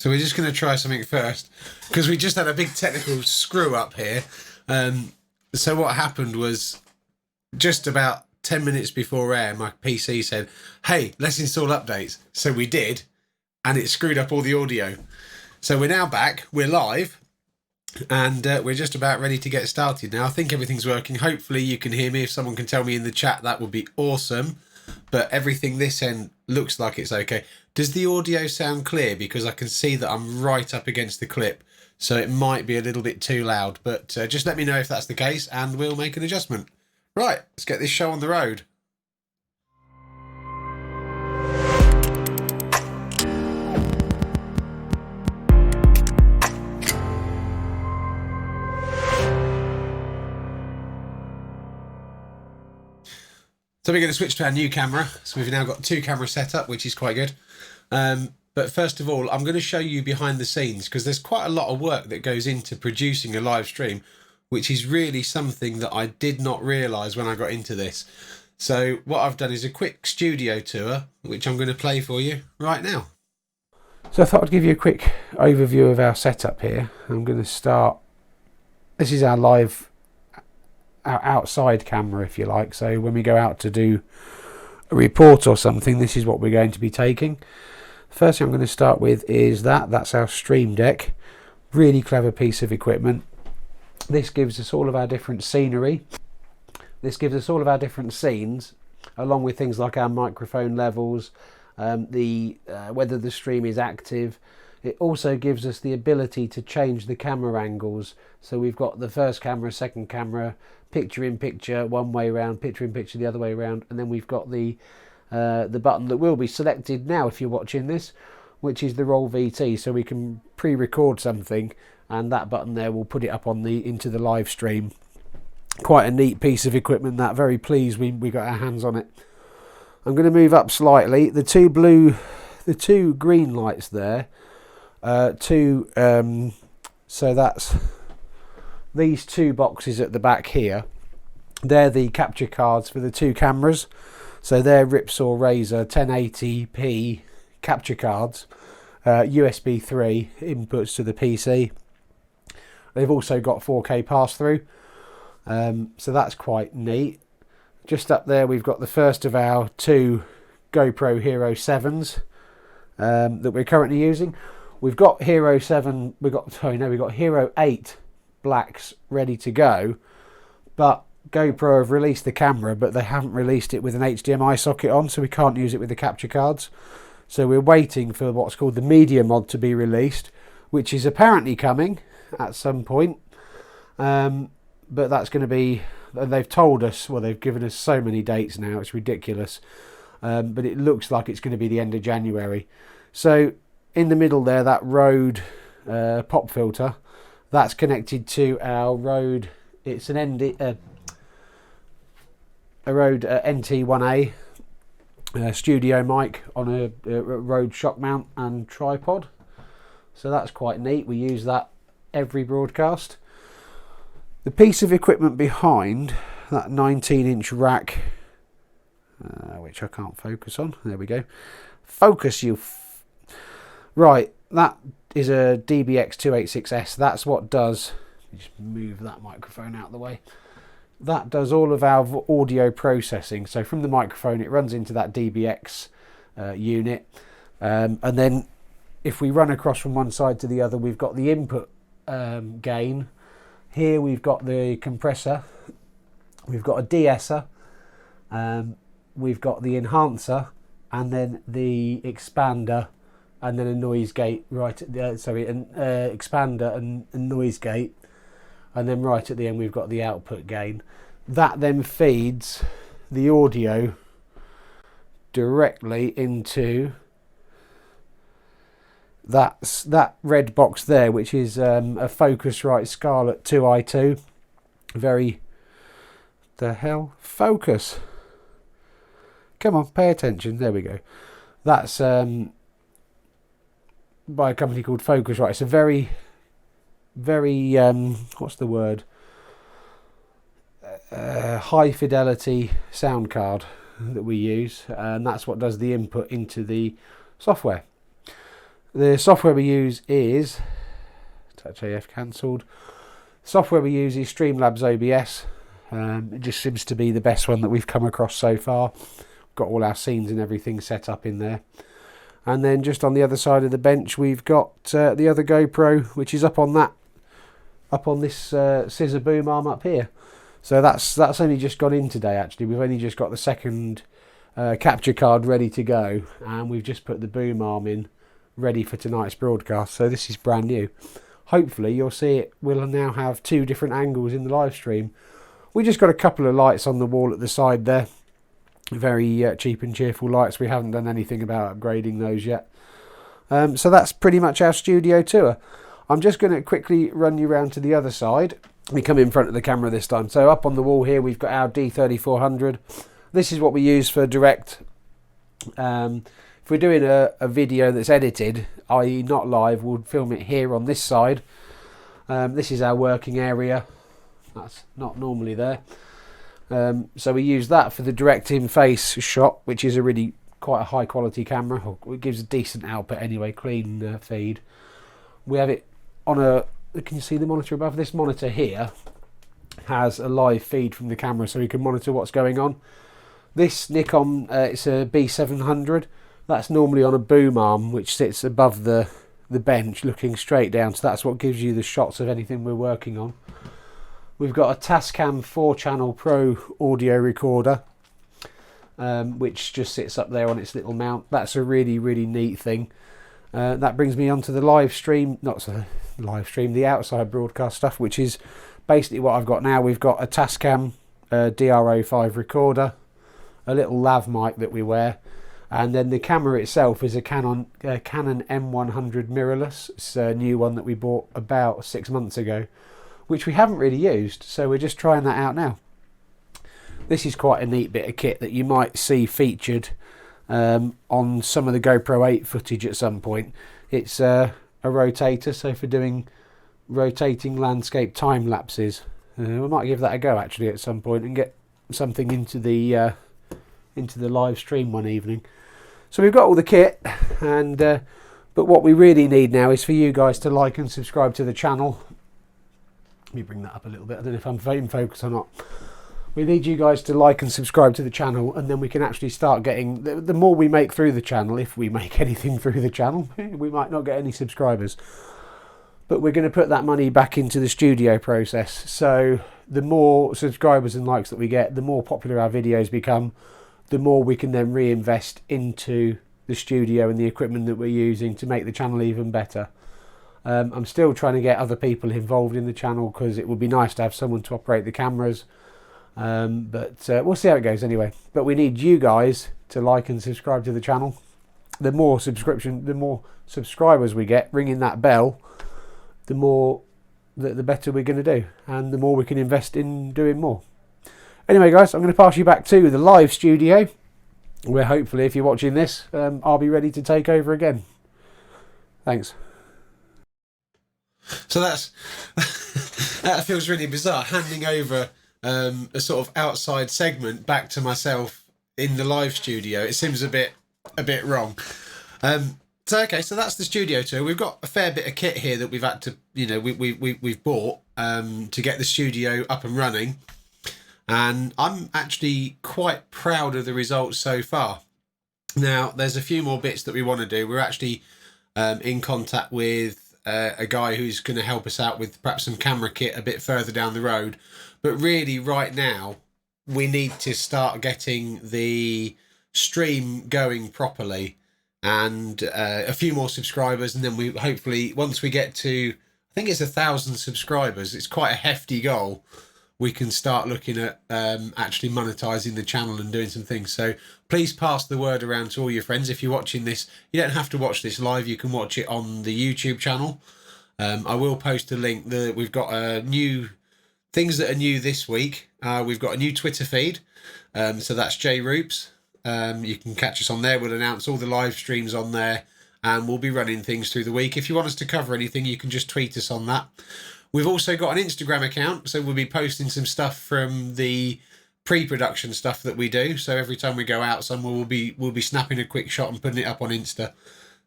So we're just going to try something first because we just had a big technical screw up here. So what happened was just about 10 minutes before air, my PC said, hey, let's install updates. So we did, and it screwed up all the audio. So we're now back, we're live, and we're just about ready to get started now. I think everything's working. Hopefully you can hear me. If someone can tell me in the chat, that would be awesome. But everything this end looks like it's okay. Does the audio sound clear? Because I can see that I'm right up against the clip, so it might be a little bit too loud. But just let me know if that's the case, and we'll make an adjustment. Right, let's get this show on the road. So we're going to switch to our new camera. So we've now got 2 cameras set up, which is quite good. But first of all, I'm going to show you behind the scenes because there's quite a lot of work that goes into producing a live stream, which is really something that I did not realise when I got into this. So what I've done is a quick studio tour, which I'm going to play for you right now. So I thought I'd give you a quick overview of our setup here. I'm going to start. This is our outside camera, if you like. So when we go out to do a report or something, this is what we're going to be taking. First thing I'm going to start with is that's our stream deck. Really clever piece of equipment. This gives us all of our different scenery. This gives us all of our different scenes, along with things like our microphone levels, whether the stream is active. It also gives us the ability to change the camera angles. So we've got the first camera, second camera, picture in picture one way around, picture in picture the other way around, and then we've got the button that will be selected now if you're watching this, which is the roll VT. So we can pre-record something, and that button there will put it up on into the live stream. Quite a neat piece of equipment. That very pleased we got our hands on it. I'm going to move up slightly. The two green lights there. So that's these 2 boxes at the back here. They're the capture cards for the 2 cameras. So they're Ripsaw Razor 1080p capture cards, USB 3 inputs to the PC. They've also got 4K pass-through, so that's quite neat. Just up there we've got the first of our 2 GoPro Hero 7s that we're currently using. We've got Hero 8 blacks ready to go, but GoPro have released the camera, but they haven't released it with an HDMI socket on, so we can't use it with the capture cards. So we're waiting for what's called the Media Mod to be released, which is apparently coming at some point. But that's going to be, they've told us, well, they've given us so many dates now, it's ridiculous. But it looks like it's going to be the end of January. So in the middle there, that Rode pop filter, that's connected to our Rode, it's a Rode NT1A studio mic on a Rode shock mount and tripod. So that's quite neat. We use that every broadcast. The piece of equipment behind that 19-inch rack, which I can't focus on. There we go. Focus, you. Right, that is a DBX286S. That's what does. Just move that microphone out of the way. That does all of our audio processing. So from the microphone, it runs into that DBX unit, and then if we run across from one side to the other, we've got the input gain. Here we've got the compressor, we've got a de-esser, we've got the enhancer, and then the expander, and then a noise gate right at the expander and noise gate, and then right at the end we've got the output gain. That then feeds the audio directly into that red box there, which is a Focusrite Scarlett 2i2. The hell? Focus. Come on, pay attention. There we go. That's by a company called Focusrite. It's a very what's the word? High fidelity sound card that we use, and that's what does the input into the software. The software we use is Touch AF cancelled. Software we use is Streamlabs OBS. It just seems to be the best one that we've come across so far. Got all our scenes and everything set up in there. And then just on the other side of the bench, we've got the other GoPro, which is up on this scissor boom arm up here. So that's only just gone in today. Actually, we've only just got the second capture card ready to go, and we've just put the boom arm in, ready for tonight's broadcast. So this is brand new. Hopefully you'll see it. We'll now have 2 different angles in the live stream. We just got a couple of lights on the wall at the side there. Very cheap and cheerful lights. We haven't done anything about upgrading those yet. So that's pretty much our studio tour. I'm just going to quickly run you around to the other side. We come in front of the camera this time. So up on the wall here we've got our D3400. This is what we use for direct. If we're doing a video that's edited, i.e. not live, we'll film it here on this side. This is our working area. That's not normally there. So we use that for the direct in face shot, which is a really quite a high quality camera. It gives a decent output anyway, clean feed. We have it on a, can you see the monitor above? This monitor here has a live feed from the camera, so we can monitor what's going on. This Nikon, it's a B700. That's normally on a boom arm, which sits above the bench looking straight down. So that's what gives you the shots of anything we're working on. We've got a Tascam 4-channel Pro audio recorder, which just sits up there on its little mount. That's a really, really neat thing. That brings me on to the live stream, the outside broadcast stuff, which is basically what I've got now. We've got a Tascam DRO5 recorder, a little lav mic that we wear, and then the camera itself is a Canon M100 mirrorless. It's a new one that we bought about 6 months ago, which we haven't really used, so we're just trying that out now. This is quite a neat bit of kit that you might see featured on some of the GoPro 8 footage at some point. It's a rotator, so for doing rotating landscape time lapses. We might give that a go actually at some point and get something into the live stream one evening. So we've got all the kit, and but what we really need now is for you guys to like and subscribe to the channel. Let me bring that up a little bit. I don't know if I'm in focus or not. We need you guys to like and subscribe to the channel, and then we can actually start getting the more we make through the channel. If we make anything through the channel, we might not get any subscribers, but we're going to put that money back into the studio process. So the more subscribers and likes that we get, the more popular our videos become, the more we can then reinvest into the studio and the equipment that we're using to make the channel even better. I'm still trying to get other people involved in the channel because it would be nice to have someone to operate the cameras, but we'll see how it goes anyway. But we need you guys to like and subscribe to the channel. The more subscribers we get, ringing that bell, the better we're going to do, and the more we can invest in doing more. Anyway guys, I'm going to pass you back to the live studio, where hopefully if you're watching this, I'll be ready to take over again. Thanks. So that feels really bizarre, handing over a sort of outside segment back to myself in the live studio. It seems a bit wrong. So okay, so that's the studio tour. We've got a fair bit of kit here that we've had to, we've bought to get the studio up and running, and I'm actually quite proud of the results so far. Now there's a few more bits that we want to do. We're actually in contact with a guy who's going to help us out with perhaps some camera kit a bit further down the road, but really right now we need to start getting the stream going properly, and a few more subscribers, and then we hopefully, once we get to, I think it's 1,000 subscribers, it's quite a hefty goal, we can start looking at actually monetizing the channel and doing some things. So please pass the word around to all your friends. If you're watching this, you don't have to watch this live, you can watch it on the YouTube channel. I will post a link. We've got new things that are new this week. We've got a new Twitter feed, so that's J Roops. You can catch us on there. We'll announce all the live streams on there, and we'll be running things through the week. If you want us to cover anything, you can just tweet us on that. We've also got an Instagram account, so we'll be posting some stuff from the pre-production stuff that we do. So every time we go out somewhere, we'll be snapping a quick shot and putting it up on Insta.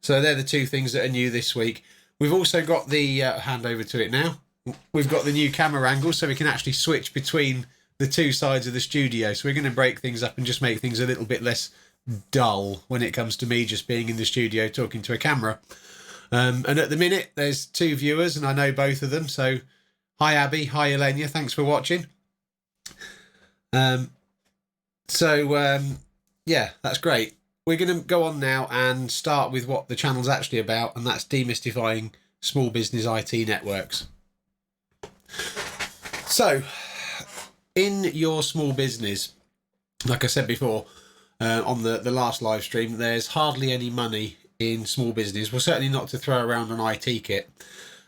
So they're the two things that are new this week. We've also got the, hand over to it now, we've got the new camera angle, so we can actually switch between the two sides of the studio. So we're going to break things up and just make things a little bit less dull when it comes to me just being in the studio talking to a camera. And at the minute, there's 2 viewers, and I know both of them. So hi, Abby. Hi, Elenia. Thanks for watching. Yeah, that's great. We're going to go on now and start with what the channel's actually about, and that's demystifying small business IT networks. So, in your small business, like I said before, on the last live stream, there's hardly any money in small business. Well, certainly not to throw around an IT kit.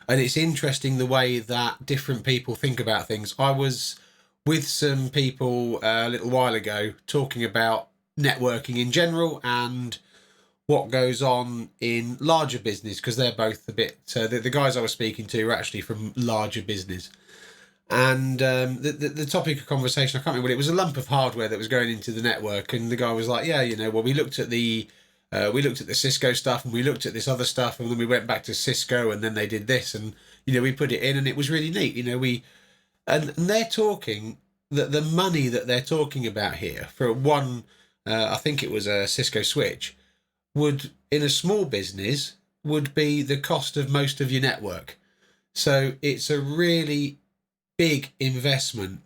And it's interesting the way that different people think about things. I was with some people a little while ago talking about networking in general and what goes on in larger business, because they're both a bit, the guys I was speaking to were actually from larger business. And the topic of conversation, I can't remember what it was, a lump of hardware that was going into the network, and the guy was like, yeah, you know, well, we looked at the Cisco stuff, and we looked at this other stuff, and then we went back to Cisco, and then they did this, and, you know, we put it in, and it was really neat. You know, and they're talking that the money that they're talking about here for one, I think it was a Cisco switch, would, in a small business, would be the cost of most of your network. So it's a really big investment.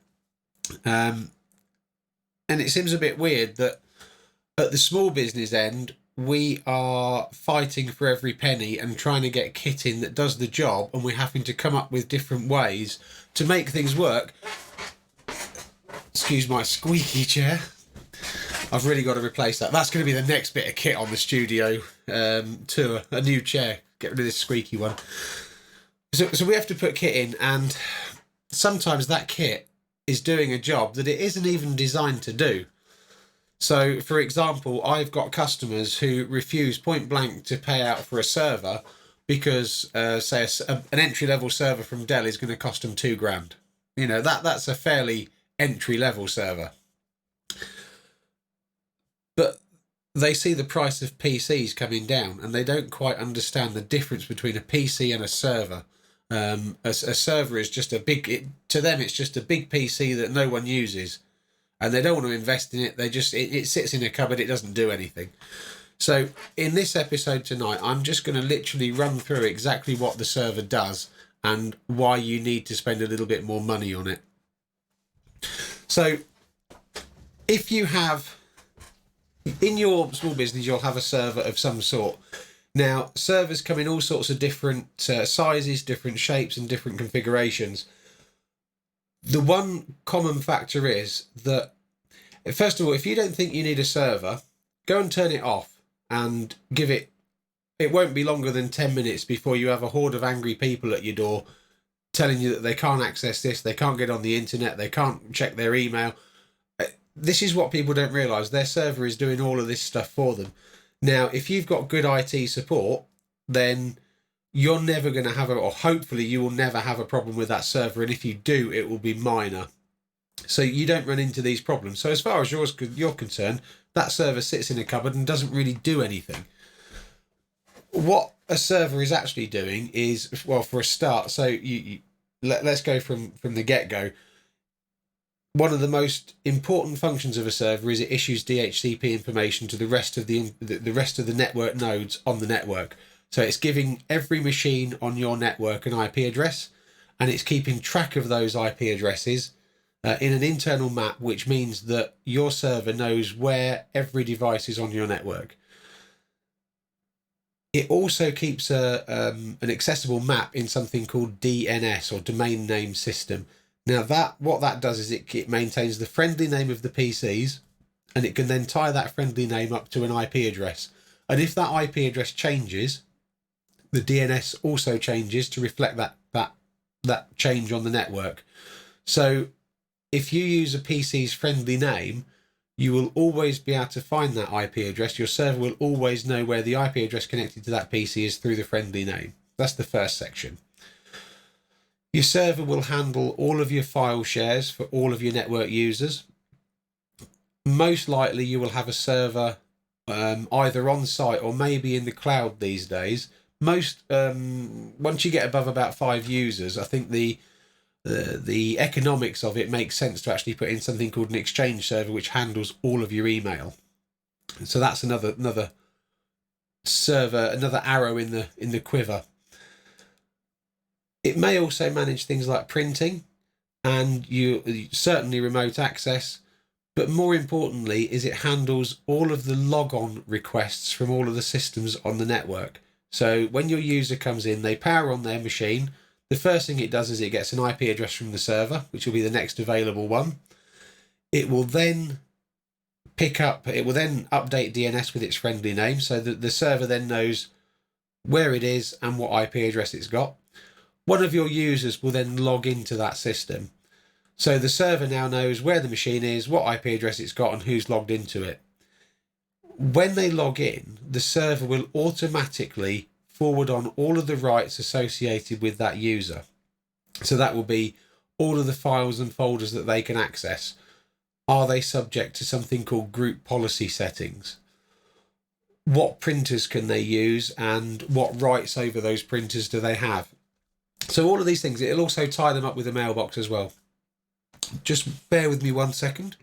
And it seems a bit weird that at the small business end, we are fighting for every penny and trying to get kit in that does the job, and we're having to come up with different ways to make things work. Excuse my squeaky chair. I've really got to replace that. That's going to be the next bit of kit on the studio tour, a new chair. Get rid of this squeaky one. So we have to put kit in, and sometimes that kit is doing a job that it isn't even designed to do. So, for example, I've got customers who refuse point blank to pay out for a server because, say, an entry-level server from Dell is going to cost them $2,000. You know, that's a fairly entry-level server. But they see the price of PCs coming down, and they don't quite understand the difference between a PC and a server. A server is just a big, to them, it's just a big PC that no one uses, and they don't want to invest in it. They just, it sits in a cupboard, it doesn't do anything. So in this episode tonight, I'm just going to literally run through exactly what the server does and why you need to spend a little bit more money on it. So if you have, in your small business, you'll have a server of some sort. Now, servers come in all sorts of different sizes, different shapes, and different configurations. The one common factor is that, first of all, if you don't think you need a server, go and turn it off and give it, it won't be longer than 10 minutes before you have a horde of angry people at your door telling you that they can't access this, they can't get on the internet, they can't check their email. This is what people don't realise. Their server is doing all of this stuff for them. Now, if you've got good IT support, then you're never going to have or hopefully you will never have a problem with that server. And if you do, it will be minor. So you don't run into these problems. So as far as you're concerned, that server sits in a cupboard and doesn't really do anything. What a server is actually doing is, well, for a start, so let's go from the get-go. One of the most important functions of a server is it issues DHCP information to the rest of the network nodes on the network. So it's giving every machine on your network an IP address, and it's keeping track of those IP addresses in an internal map, which means that your server knows where every device is on your network. It also keeps an accessible map in something called DNS, or Domain Name System. Now, what that does is it maintains the friendly name of the PCs, and it can then tie that friendly name up to an IP address. And if that IP address changes, the DNS also changes to reflect that change on the network. So if you use a PC's friendly name, you will always be able to find that IP address. Your server will always know where the IP address connected to that PC is through the friendly name. That's the first section. Your server will handle all of your file shares for all of your network users. Most likely you will have a server either on site or maybe in the cloud these days. Most once you get above about 5 users, I think the economics of it makes sense to actually put in something called an Exchange server, which handles all of your email. So that's another server, another arrow in the quiver. It may also manage things like printing, and you certainly remote access. But more importantly is it handles all of the logon requests from all of the systems on the network. So when your user comes in, they power on their machine. The first thing it does is it gets an IP address from the server, which will be the next available one. It will then update DNS with its friendly name, so that the server then knows where it is and what IP address it's got. One of your users will then log into that system. So the server now knows where the machine is, what IP address it's got, and who's logged into it. When they log in, the server will automatically forward on all of the rights associated with that user. So that will be all of the files and folders that they can access. Are they subject to something called group policy settings? What printers can they use, and what rights over those printers do they have? So all of these things, it'll also tie them up with a mailbox as well. Just bear with me 1 second.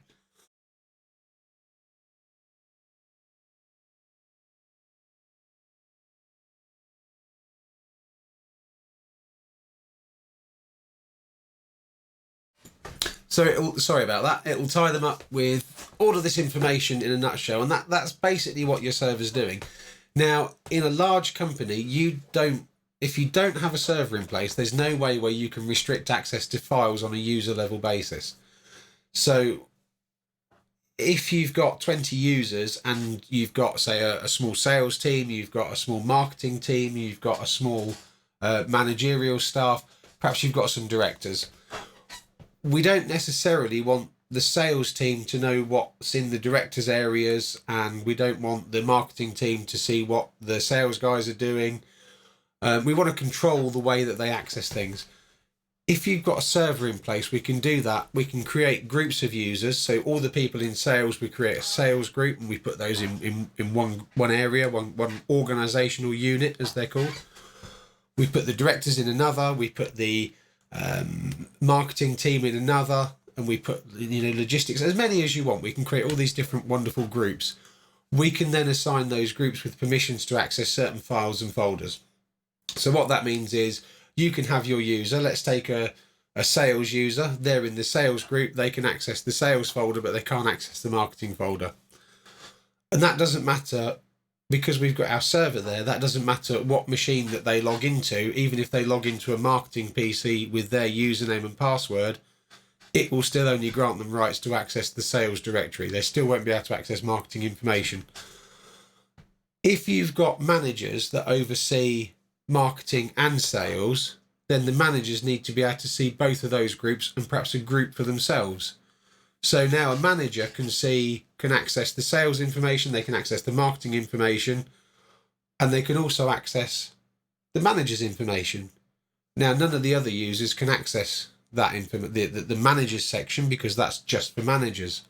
So sorry about that. It'll tie them up with all of this information in a nutshell, and that's basically what your server's doing. Now, in a large company, if you don't have a server in place, there's no way where you can restrict access to files on a user level basis. So if you've got 20 users and you've got, say, a small sales team, you've got a small marketing team, you've got a small managerial staff, perhaps you've got some directors. We don't necessarily want the sales team to know what's in the directors' areas, and we don't want the marketing team to see what the sales guys are doing. We want to control the way that they access things. If you've got a server in place, we can do that. We can create groups of users. So all the people in sales, we create a sales group, and we put those in one area, one organizational unit, as they're called. We put the directors in another. We put the marketing team in another, and we put logistics, as many as you want. We can create all these different wonderful groups. We can then assign those groups with permissions to access certain files and folders. So what that means is you can have your user, let's take a sales user, they're in the sales group, they can access the sales folder, but they can't access the marketing folder. And that doesn't matter, because we've got our server there, that doesn't matter what machine that they log into. Even if they log into a marketing PC with their username and password, it will still only grant them rights to access the sales directory. They still won't be able to access marketing information. If you've got managers that oversee marketing and sales, then the managers need to be able to see both of those groups, and perhaps a group for themselves. So now a manager can access the sales information, they can access the marketing information, and they can also access the manager's information. Now, none of the other users can access that the managers section, because that's just for managers.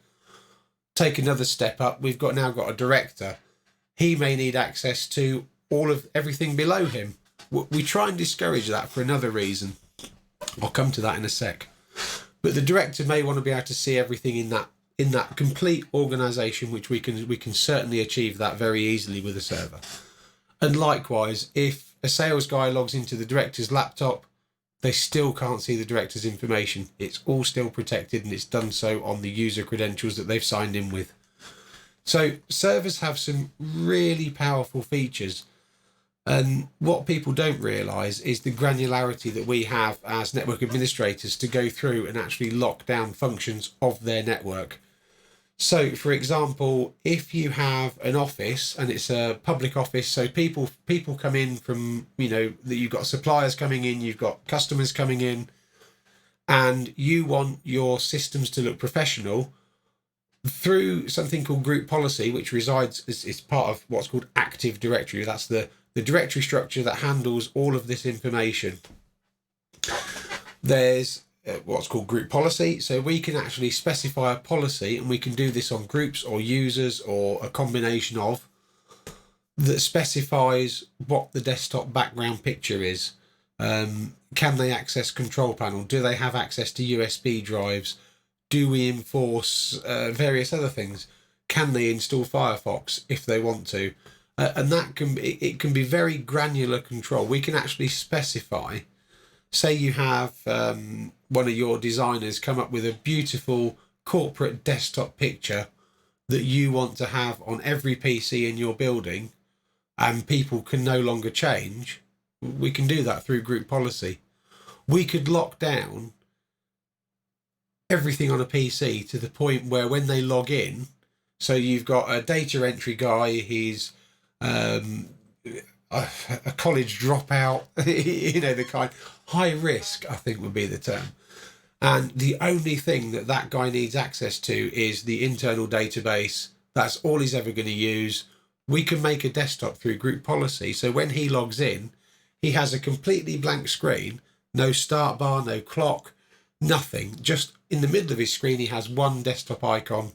Take another step up, we've now got a director. He may need access to all of everything below him. We try and discourage that for another reason. I'll come to that in a sec. But the director may want to be able to see everything in that complete organisation, which we can certainly achieve that very easily with a server. And likewise, if a sales guy logs into the director's laptop, they still can't see the director's information. It's all still protected, and it's done so on the user credentials that they've signed in with. So servers have some really powerful features. And what people don't realise is the granularity that we have as network administrators to go through and actually lock down functions of their network. So, for example, if you have an office and it's a public office, so people come in from, that you've got suppliers coming in, you've got customers coming in, and you want your systems to look professional, through something called group policy, which resides is part of what's called Active Directory. That's the directory structure that handles all of this information. There's what's called group policy. So we can actually specify a policy, and we can do this on groups or users or a combination of, that specifies what the desktop background picture is. Can they access control panel? Do they have access to USB drives? Do we enforce various other things? Can they install Firefox if they want to? And that it can be very granular control. We can actually specify, say you have one of your designers come up with a beautiful corporate desktop picture that you want to have on every PC in your building, and people can no longer change. We can do that through group policy. We could lock down everything on a PC to the point where when they log in, so you've got a data entry guy, he's a college dropout, the kind, high risk, I think would be the term. And the only thing that guy needs access to is the internal database. That's all he's ever going to use. We can make a desktop through group policy. So when he logs in, he has a completely blank screen, no start bar, no clock, nothing. Just in the middle of his screen, he has one desktop icon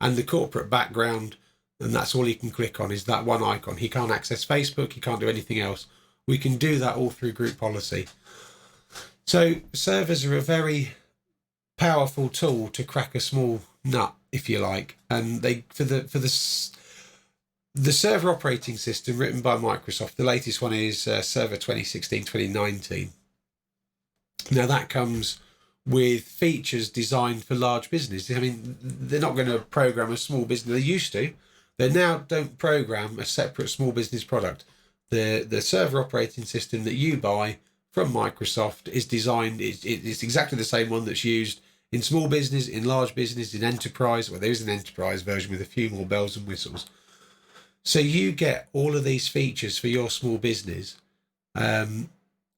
and the corporate background, and that's all he can click on is that one icon. He can't access Facebook, he can't do anything else. We can do that all through group policy. So servers are a very powerful tool to crack a small nut, if you like. And they for the server operating system written by Microsoft, the latest one is Server 2016-2019. Now that comes with features designed for large business. I mean, they're not going to program a small business. They used to. They now don't program a separate small business product. The server operating system that you buy from Microsoft is designed, it's exactly the same one that's used in small business, in large business, in enterprise. Well, there is an enterprise version with a few more bells and whistles. So you get all of these features for your small business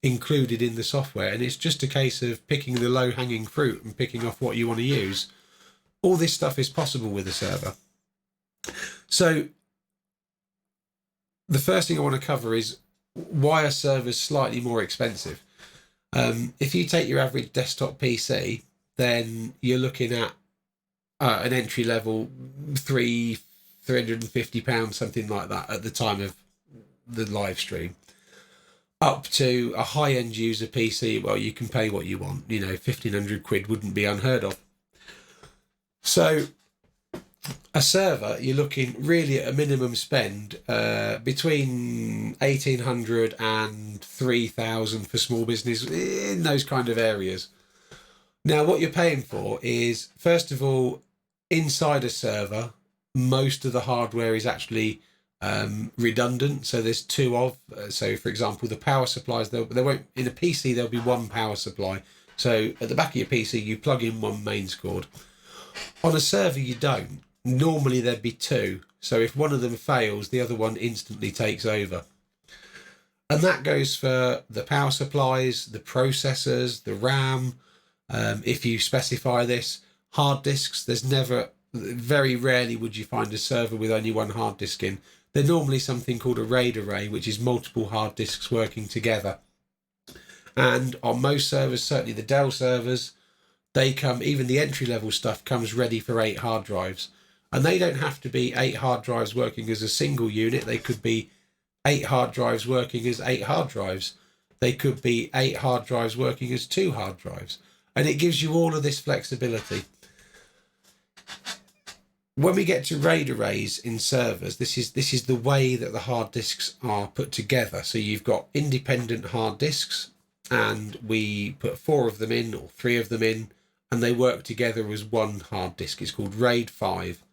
included in the software, and it's just a case of picking the low-hanging fruit and picking off what you want to use. All this stuff is possible with a server. So the first thing I want to cover is why are servers slightly more expensive. If you take your average desktop PC, then you're looking at an entry level £350, something like that at the time of the live stream, up to a high-end user PC. Well, you can pay what you want, 1,500 quid wouldn't be unheard of. So a server, you're looking really at a minimum spend between 1,800 and 3,000 for small business, in those kind of areas. Now, what you're paying for is, first of all, inside a server, most of the hardware is actually redundant. So there's two of. So, for example, the power supplies, there won't, in a PC, there'll be one power supply. So at the back of your PC, you plug in one mains cord. On a server, you don't. Normally, there'd be two. So if one of them fails, the other one instantly takes over. And that goes for the power supplies, the processors, the RAM. If you specify this, hard disks, very rarely would you find a server with only one hard disk in. They're normally something called a RAID array, which is multiple hard disks working together. And on most servers, certainly the Dell servers, they come, even the entry-level stuff comes ready for 8 hard drives. And they don't have to be 8 hard drives working as a single unit. They could be 8 hard drives working as 8 hard drives. They could be 8 hard drives working as 2 hard drives. And it gives you all of this flexibility. When we get to RAID arrays in servers, this is the way that the hard disks are put together. So you've got independent hard disks, and we put 4 of them in or 3 of them in, and they work together as one hard disk. It's called RAID 5.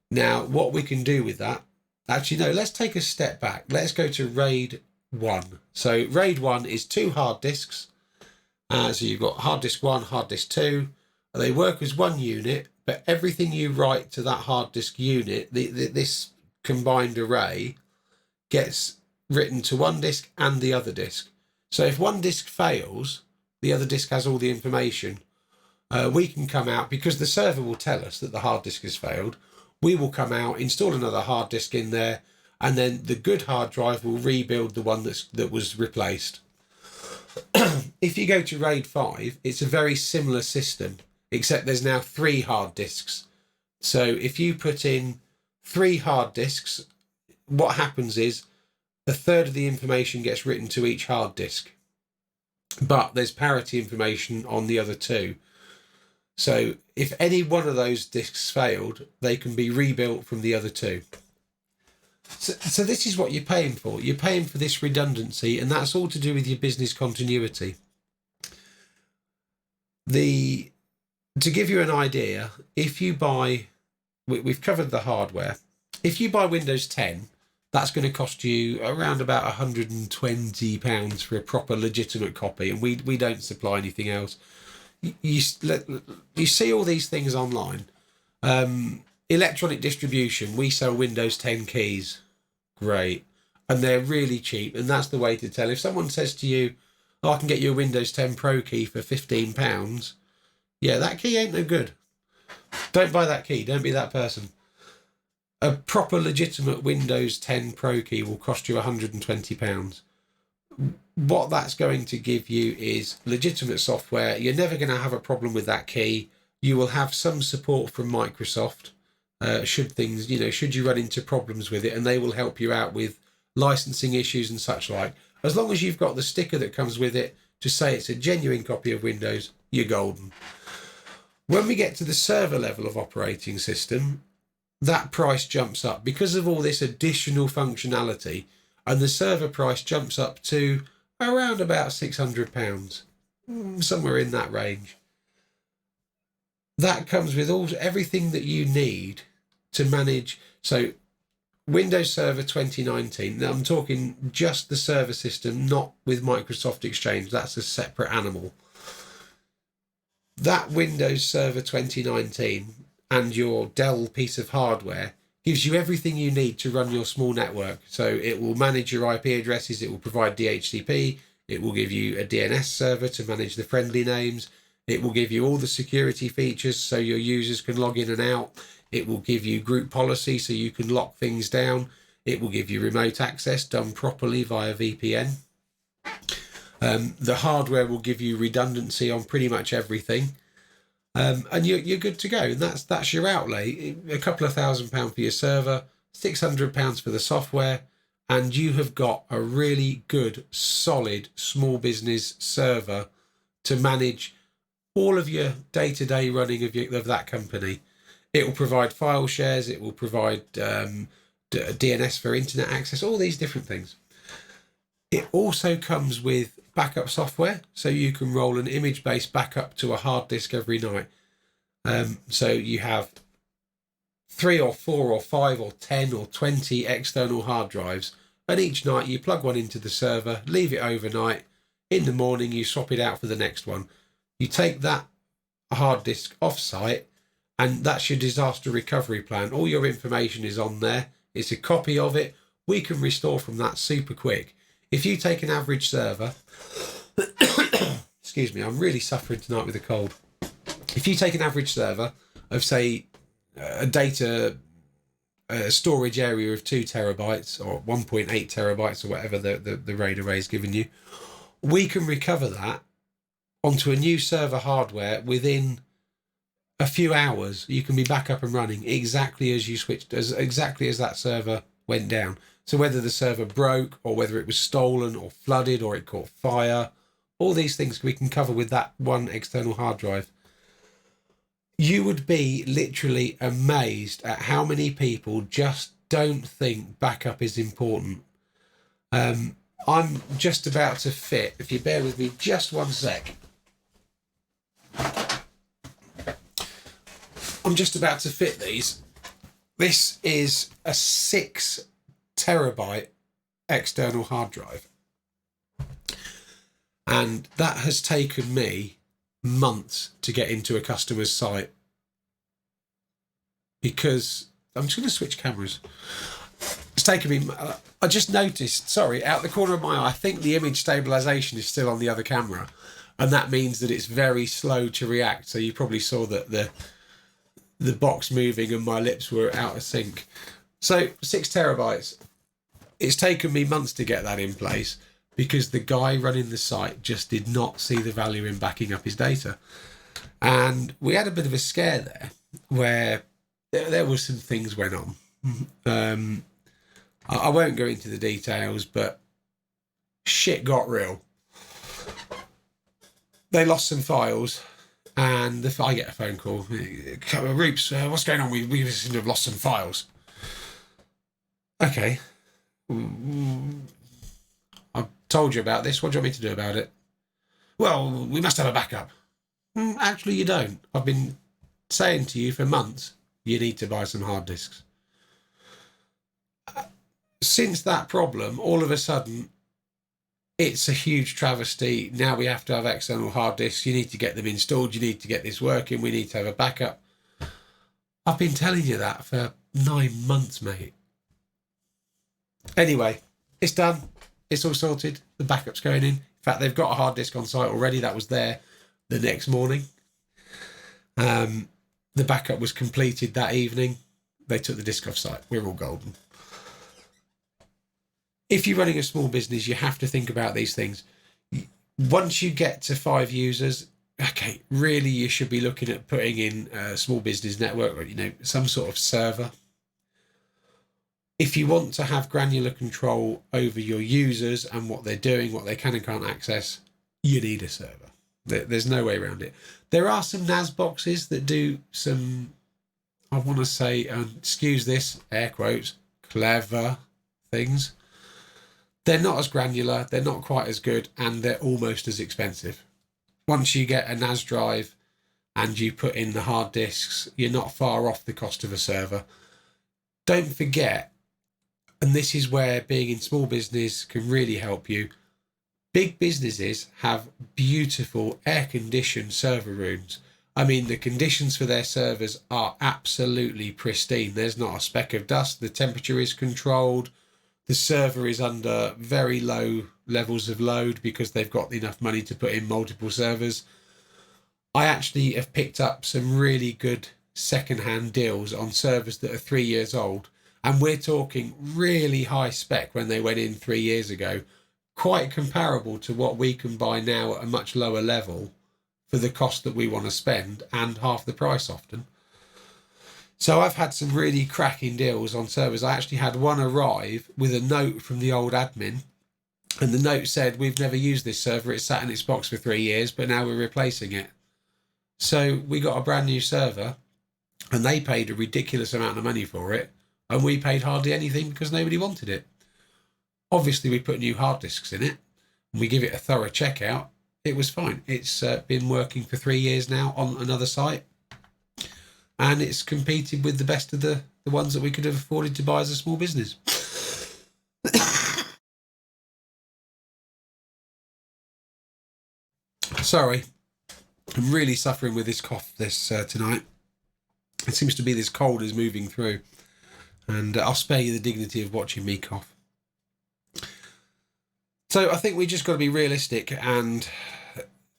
Now, what we can do with that, actually, no, let's take a step back. Let's go to RAID 1. So RAID 1 is 2 hard disks. So you've got hard disk 1, hard disk 2. They work as one unit, but everything you write to that hard disk unit, this combined array, gets written to one disk and the other disk. So if one disk fails, the other disk has all the information. We can come out, because the server will tell us that the hard disk has failed. We will come out, install another hard disk in there, and then the good hard drive will rebuild the one that was replaced. If you go to RAID 5, it's a very similar system, except there's now 3 hard disks. So if you put in 3 hard disks, what happens is a third of the information gets written to each hard disk, but there's parity information on the other 2. So if any one of those disks failed, they can be rebuilt from the other 2. So this is what you're paying for. You're paying for this redundancy, and that's all to do with your business continuity. To give you an idea, if you buy, we've covered the hardware. If you buy Windows 10, that's going to cost you around about £120 for a proper legitimate copy, and we don't supply anything else. You see all these things online. Electronic distribution, we sell Windows 10 keys. Great. And they're really cheap, and that's the way to tell. If someone says to you, oh, I can get you a Windows 10 Pro key for £15, yeah, that key ain't no good. Don't buy that key. Don't be that person. A proper legitimate Windows 10 Pro key will cost you £120. What that's going to give you is legitimate software. You're never going to have a problem with that key. You will have some support from Microsoft. Should you run into problems with it, and they will help you out with licensing issues and such like. As long as you've got the sticker that comes with it to say it's a genuine copy of Windows, you're golden. When we get to the server level of operating system, that price jumps up because of all this additional functionality, and the server price jumps up to around about £600, somewhere in that range. That comes with everything that you need to manage. So Windows Server 2019, now I'm talking just the server system, not with Microsoft Exchange. That's a separate animal. That Windows Server 2019 and your Dell piece of hardware gives you everything you need to run your small network. So it will manage your IP addresses, it will provide DHCP, it will give you a DNS server to manage the friendly names, it will give you all the security features so your users can log in and out, it will give you group policy so you can lock things down, it will give you remote access done properly via VPN. The hardware will give you redundancy on pretty much everything. And you're good to go. And that's your outlay. A couple of £1,000 for your server, £600 for the software, and you have got a really good, solid small business server to manage all of your day-to-day running of that company. It will provide file shares. It will provide DNS for internet access. All these different things. It also comes with backup software, so you can roll an image-based backup to a hard disk every night. So you have 3 or 4 or 5 or 10 or 20 external hard drives, and each night you plug one into the server, leave it overnight. In the morning you swap it out for the next one. You take that hard disk off-site, and that's your disaster recovery plan. All your information is on there. It's a copy of it. We can restore from that super quick. If you take an average server, excuse me, I'm really suffering tonight with a cold. If you take an average server of, say, a data storage area of 2 terabytes or 1.8 terabytes or whatever the RAID array is giving you, we can recover that onto a new server hardware within a few hours. You can be back up and running exactly as you switched, exactly as that server went down. So whether the server broke or whether it was stolen or flooded or it caught fire, all these things we can cover with that one external hard drive. You would be literally amazed at how many people just don't think backup is important. I'm just about to fit, if you bear with me just one sec. I'm just about to fit these. This is a 6 terabyte external hard drive, and that has taken me months to get into a customer's site, because I'm just going to switch cameras. It's taken me, I just noticed, sorry, out the corner of my eye, I think the image stabilization is still on the other camera, and that means that it's very slow to react. So you probably saw that the box moving and my lips were out of sync. So 6 terabytes. It's taken me months to get that in place. because the guy running the site just did not see the value in backing up his data. And we had a bit of a scare there where there were some things went on. I won't go into the details, but shit got real. They lost some files, and I get a phone call. Roops, what's going on? We seem to have lost some files. Okay. I've told you about this. What do you want me to do about it? Well, we must have a backup. Actually, you don't. I've been saying to you for months, you need to buy some hard disks. Since that problem, all of a sudden, it's a huge travesty. Now we have to have external hard disks. You need to get them installed. You need to get this working. We need to have a backup. I've been telling you that for 9 months, mate. Anyway, it's done. It's all sorted. The backup's going in. In fact, they've got a hard disk on site already. That was there the next morning. The backup was completed that evening. They took the disk off site. We're all golden. If you're running a small business, you have to think about these things. Once you get to 5 users, okay, really you should be looking at putting in a small business network, or, some sort of server. If you want to have granular control over your users and what they're doing, what they can and can't access, you need a server. There's no way around it. There are some NAS boxes that do some, I want to say, excuse this, air quotes, clever things. They're not as granular, they're not quite as good, and they're almost as expensive. Once you get a NAS drive and you put in the hard disks, you're not far off the cost of a server. Don't forget, and this is where being in small business can really help you, big businesses have beautiful air-conditioned server rooms. I mean, the conditions for their servers are absolutely pristine. There's not a speck of dust, the temperature is controlled, the server is under very low levels of load because they've got enough money to put in multiple servers. I actually have picked up some really good second-hand deals on servers that are 3 years old, and we're talking really high spec when they went in 3 years ago, quite comparable to what we can buy now at a much lower level for the cost that we want to spend, and half the price often. So I've had some really cracking deals on servers. I actually had one arrive with a note from the old admin, and the note said, we've never used this server, it's sat in its box for 3 years, but now we're replacing it. So we got a brand new server, and they paid a ridiculous amount of money for it, and we paid hardly anything because nobody wanted it. Obviously, we put new hard disks in it, and we give it a thorough checkout. It was fine. It's been working for 3 years now on another site, and it's competed with the best of the ones that we could have afforded to buy as a small business. Sorry, I'm really suffering with this cough tonight. It seems to be this cold is moving through, and I'll spare you the dignity of watching me cough. So I think we just got to be realistic, and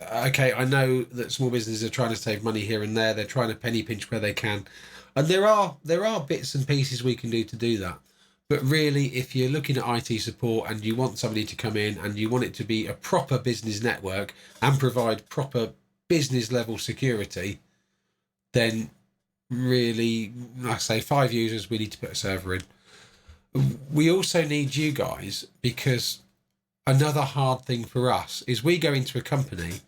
okay, I know that small businesses are trying to save money here and there. They're trying to penny pinch where they can, and there are bits and pieces we can do to do that. But really, if you're looking at IT support and you want somebody to come in and you want it to be a proper business network and provide proper business level security, then really, like I say, 5 users, we need to put a server in. We also need you guys, because another hard thing for us is we go into a company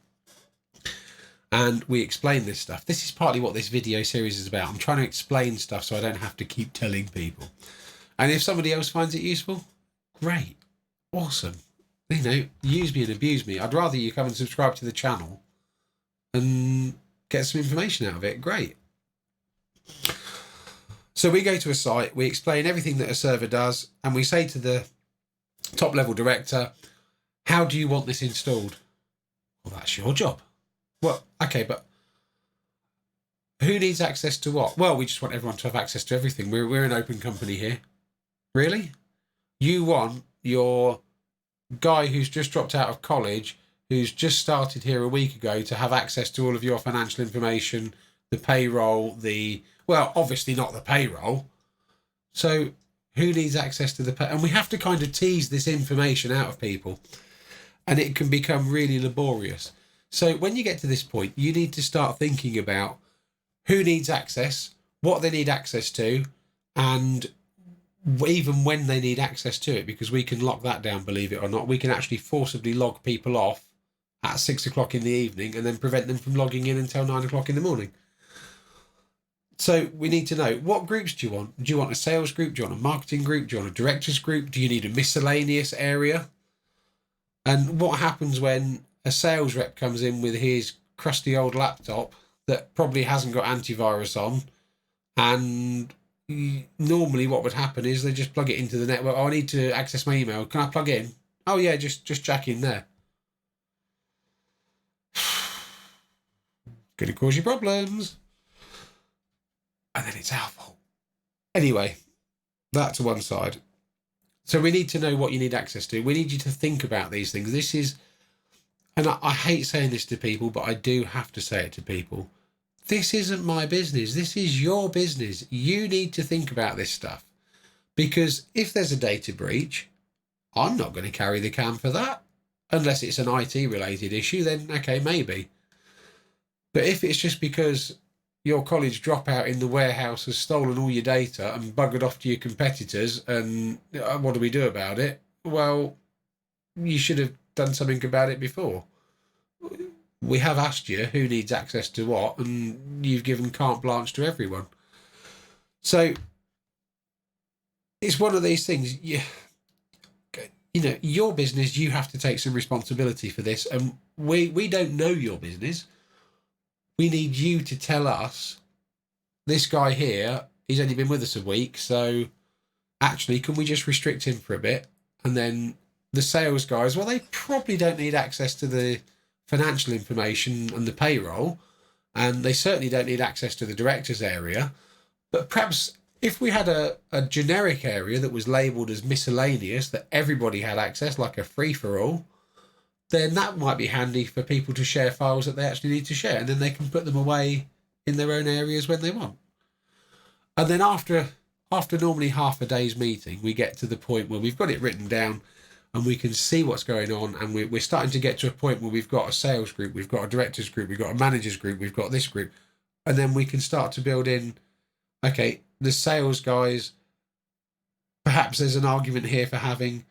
and we explain this stuff. This is partly what this video series is about. I'm trying to explain stuff so I don't have to keep telling people. And if somebody else finds it useful, great, awesome. Use me and abuse me. I'd rather you come and subscribe to the channel and get some information out of it. Great. So we go to a site, we explain everything that a server does, and we say to the top level director, how do you want this installed? Well, that's your job. Well, okay, but who needs access to what? Well, we just want everyone to have access to everything. We're an open company here. Really? You want your guy who's just dropped out of college, who's just started here a week ago, to have access to all of your financial information, the payroll, well, obviously not the payroll. So who needs access to the pay? And we have to kind of tease this information out of people. and it can become really laborious. So when you get to this point, you need to start thinking about who needs access, what they need access to, and even when they need access to it, because we can lock that down, believe it or not. We can actually forcibly log people off at 6 o'clock in the evening and then prevent them from logging in until 9 o'clock in the morning. So we need to know, what groups do you want? Do you want a sales group? Do you want a marketing group? Do you want a directors group? Do you need a miscellaneous area? And what happens when a sales rep comes in with his crusty old laptop that probably hasn't got antivirus on, and normally what would happen is they just plug it into the network. Oh, I need to access my email. Can I plug in? Oh yeah, just jack in there. Going to cause you problems. And then it's our fault. Anyway, that to one side. So we need to know what you need access to. We need you to think about these things. This is, and I hate saying this to people, but I do have to say it to people. This isn't my business. This is your business. You need to think about this stuff. Because if there's a data breach, I'm not going to carry the can for that. Unless it's an IT related issue, then okay, maybe. But if it's just because your college dropout in the warehouse has stolen all your data and buggered off to your competitors, and what do we do about it? Well, you should have done something about it before. We have asked you who needs access to what, and you've given carte blanche to everyone. So it's one of these things. You know, your business, you have to take some responsibility for this, and we don't know your business. We need you to tell us, this guy here, he's only been with us a week, so actually, can we just restrict him for a bit? And then the sales guys, well, they probably don't need access to the financial information and the payroll, and they certainly don't need access to the director's area. But perhaps if we had a generic area that was labelled as miscellaneous, that everybody had access, like a free-for-all, then that might be handy for people to share files that they actually need to share, and then they can put them away in their own areas when they want. And then after normally half a day's meeting, we get to the point where we've got it written down and we can see what's going on, and we're starting to get to a point where we've got a sales group, we've got a directors group, we've got a managers group, we've got this group, and then we can start to build in, okay, the sales guys, perhaps there's an argument here for having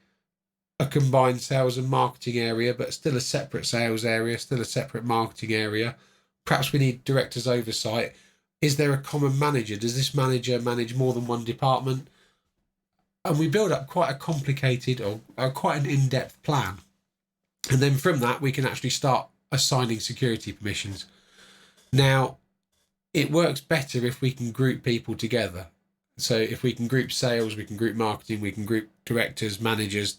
a combined sales and marketing area, but still a separate sales area, still a separate marketing area. Perhaps we need directors' oversight. Is there a common manager? Does this manager manage more than one department? And we build up quite a complicated or quite an in-depth plan. And then from that, we can actually start assigning security permissions. Now, it works better if we can group people together. So if we can group sales, we can group marketing, we can group directors, managers,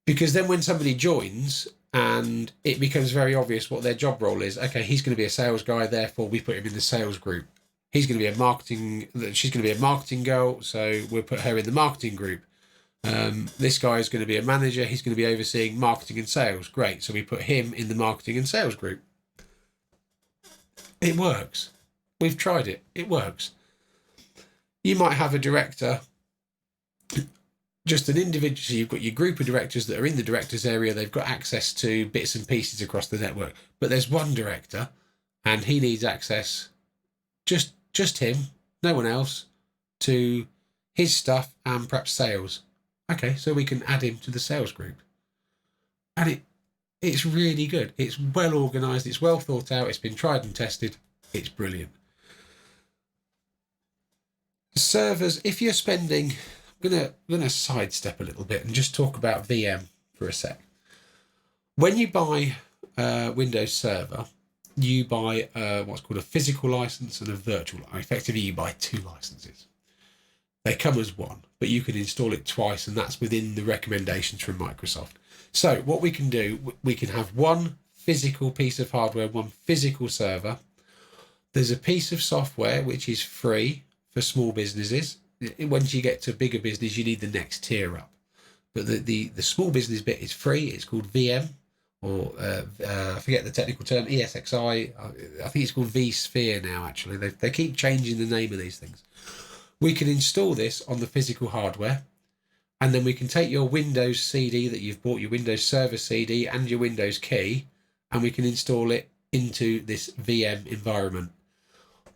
Because then when somebody joins and it becomes very obvious what their job role is, okay, he's going to be a sales guy, therefore we put him in the sales group. She's going to be a marketing girl, so we'll put her in the marketing group. This guy is going to be a manager, he's going to be overseeing marketing and sales. Great, so we put him in the marketing and sales group. It works. We've tried it. It works. You might have a director, just an individual. So you've got your group of directors that are in the directors area. They've got access to bits and pieces across the network. But there's one director, and he needs access, just him, no one else, to his stuff and perhaps sales. Okay, so we can add him to the sales group. And it's really good. It's well organised. It's well thought out. It's been tried and tested. It's brilliant. Servers, if you're spending, I'm gonna sidestep a little bit and just talk about VM for a sec. When you buy a Windows Server, you buy what's called a physical license and a virtual. Effectively, you buy two licenses. They come as one, but you can install it twice, and that's within the recommendations from Microsoft. So what we can do, we can have one physical piece of hardware, one physical server. There's a piece of software which is free for small businesses. Once you get to bigger business, you need the next tier up. But the small business bit is free. It's called VM, or I forget the technical term, ESXi. I think it's called vSphere now, actually. They keep changing the name of these things. We can install this on the physical hardware, And then we can take your Windows CD that you've bought, your Windows Server CD and your Windows key, and we can install it into this VM environment.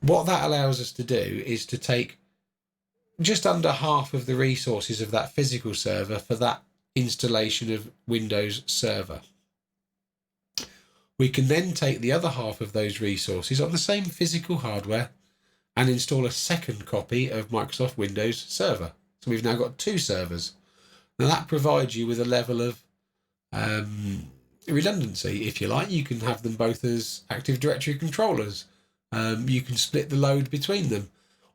What that allows us to do is to take just under half of the resources of that physical server for that installation of Windows Server. We can then take the other half of those resources on the same physical hardware and install a second copy of Microsoft Windows Server. So we've now got 2 servers. Now that provides you with a level of redundancy, if you like. You can have them both as Active Directory controllers. You can split the load between them.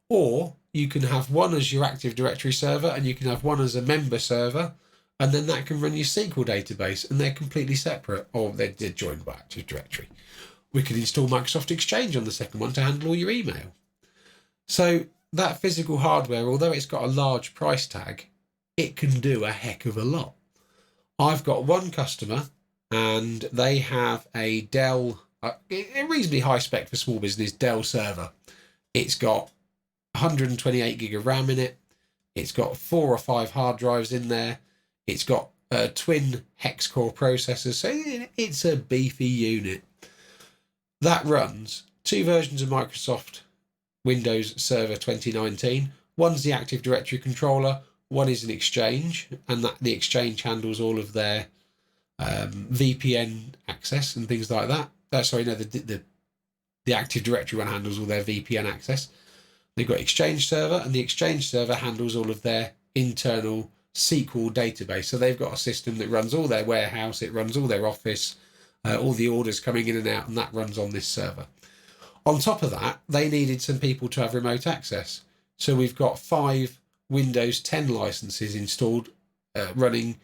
Or you can have one as your Active Directory server and you can have one as a member server, and then that can run your SQL database, and they're completely separate, or they're joined by Active Directory. We can install Microsoft Exchange on the second one to handle all your email. So that physical hardware, although it's got a large price tag, it can do a heck of a lot. I've got one customer and they have a Dell, a reasonably high spec for small business Dell server. It's got 128 gig of RAM in it. It's got 4 or 5 hard drives in there. It's got twin hex core processors. So it's a beefy unit. That runs 2 versions of Microsoft Windows Server 2019. One's the Active Directory controller. One is an Exchange, and that the Exchange handles all of their VPN access and things like that. The Active Directory one handles all their VPN access. They've got Exchange server, and the Exchange server handles all of their internal SQL database. So they've got a system that runs all their warehouse, it runs all their office, all the orders coming in and out, and that runs on this server. On top of that, they needed some people to have remote access. So we've got 5 Windows 10 licenses installed, running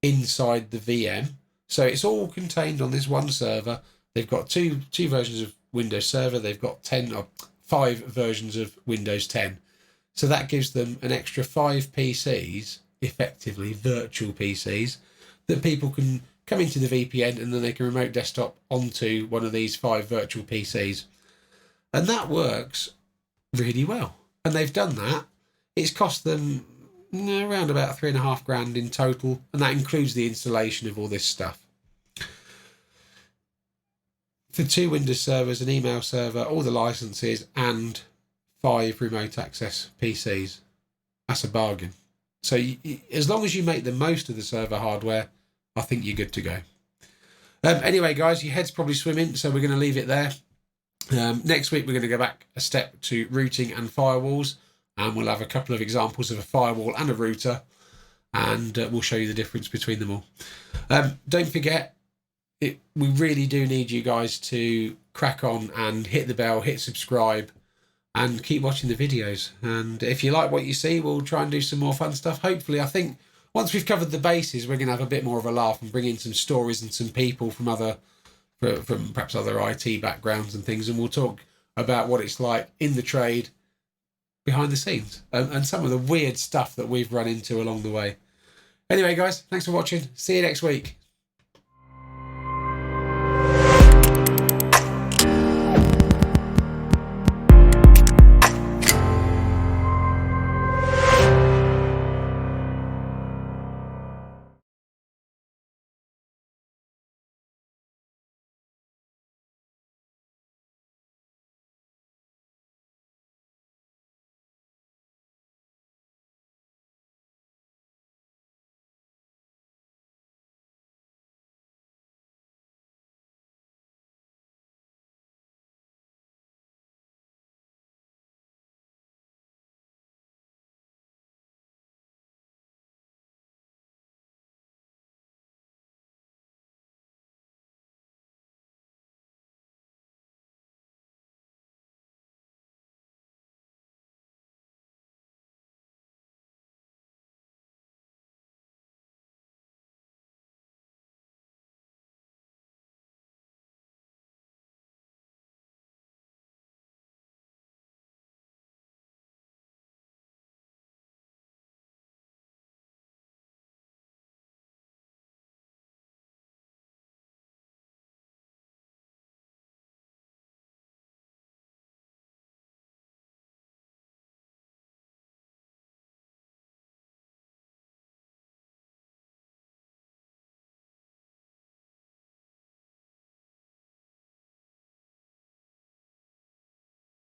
inside the VM. So it's all contained on this one server. They've got two versions of Windows Server. They've got 5 versions of Windows 10. So that gives them an extra 5 PCs, effectively virtual PCs, that people can come into the VPN and then they can remote desktop onto one of these 5 virtual PCs. And that works really well. And they've done that. It's cost them around about $3,500 in total, and that includes the installation of all this stuff. For 2 Windows servers, an email server, all the licenses, and 5 remote access PCs. That's a bargain. So as long as you make the most of the server hardware, I think you're good to go. Anyway, guys, your head's probably swimming, so we're going to leave it there. Next week, we're going to go back a step to routing and firewalls, and we'll have a couple of examples of a firewall and a router, and we'll show you the difference between them all. Don't forget, we really do need you guys to crack on and hit the bell, hit subscribe, and keep watching the videos. And if you like what you see, we'll try and do some more fun stuff. Hopefully, I think once we've covered the bases, we're going to have a bit more of a laugh and bring in some stories and some people from perhaps other IT backgrounds and things, and we'll talk about what it's like in the trade behind the scenes and some of the weird stuff that we've run into along the way. Anyway, guys, thanks for watching. See you next week.